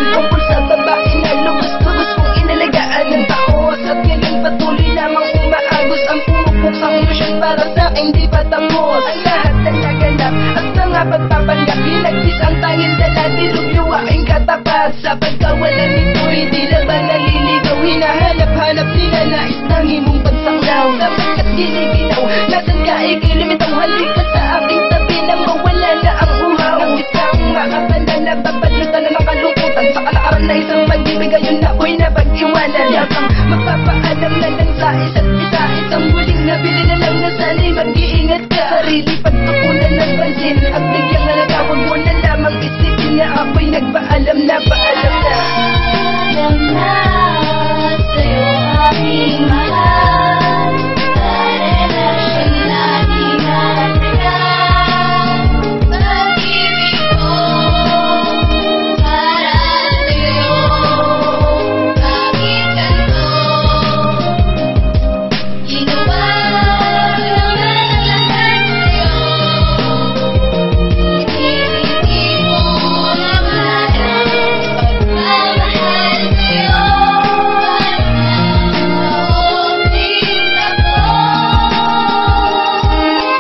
Tungkol sa babae na lubos-lubos kong inalagaan ng taos. At ngayon patuloy lamang umaagos ang pumupok sa ilusyon para sa akin di pa tapos. Ang lahat na naganap at mga pagpapanggap, hinagtis ang tanging dala, dilubyo aking katapat. Sa pagkawalan nito hindi laban naliligaw, hinahanap-hanap ninanais ng imong pagsaklaw. Sapagkat giniginaw, nasan ka ikilimitaw, halika sa aking tabi nang mawala na ang uhaw. Nang isang makapanan na babalutan na makalungkutan sa kalakaran na isang pag-ibig, ngayon ako'y napag-iwanan. Yakang magpapaalam na lang sa isa't isa, isang huling nabili na lang na sana'y mag-iingat ka. Sarili pagtukunan ng pansin at bigyang halaga, huwag mo na lamang isipin na ako'y nagpaalam na, paalam na. Alam na sa'yo aking mahal, sa relasyon na dinadagan, pag-ibig ko para sa'yo, bakit ganito? Ginawa ko naman ang lahat sa'yo, hindi mo naman pagmamahal sa'yo,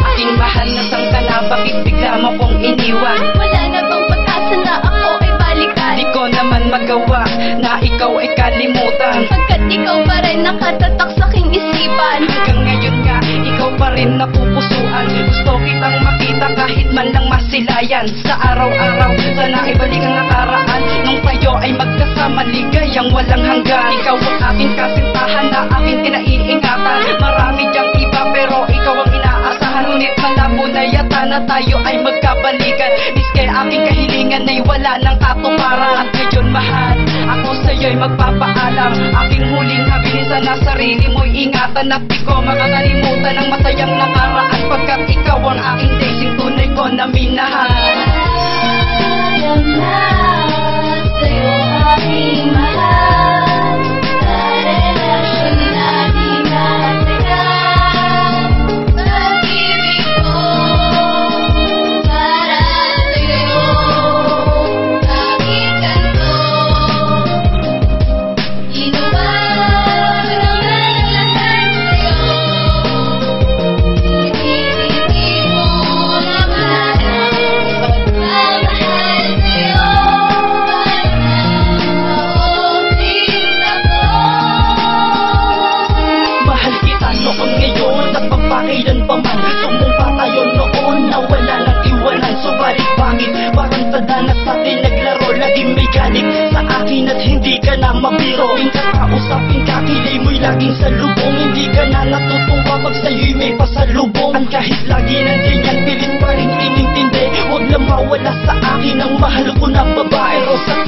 Aking mahal na sang ka na, bakit bigla mo kong iniwan? wala na bang pag-asa na ako ay balikan? Di ko naman magawa na ikaw ay kalimutan. Pagkat ikaw pa rin nakatatak sa aking isipan. Hanggang ngayon nga, ikaw pa rin napupusuan. Gusto kitang makita kahit man lang masilayan. Sa araw-araw, sana ibalik ang nakaraan, nung tayo ay magkasama, ligayang walang hanggan. Ikaw ang aking kasintahan na aking kinaiingatan. Marami diyang iba pero ikaw ang inaasahan. Ngunit malabo na yata na tayo ay magkabalikan. Miski aking kahilingan ay wala ng katuparan. At ngayon mahal, ako sa'yo'y magpapaalam. Aking huling habilin, sana sarili mo'y ingatan. At di ko makakalimutan ang masayang nakaraan, pagkat ikaw ang aking daising tunay ko na minahal. Alam na sa'yo aking mahal, sa relasyon na dinadagan, pag-ibig ko para sa'yo, bakit ganito? Ginawa ko naman ang lahat sa'yo, hindi mo naman pagmamahal sa'yo, Mahal kita noon, ngayon at pagpakailan pa man. Sumumpa tayo noon na wala nang iwanan. Subalit bakit parang sa danas natin naglaro, laging may galit sa akin at hindi ka na mabiro. Kakausapin ka, kilay mo'y laging salubong. Hindi ka na natutuwa pag sa'yo'y may pasalubong. At kahit lagi nandiyan yan, pilit pa rin inintindi, huwag lang mawala sa akin ang mahal ko na babae. Rosas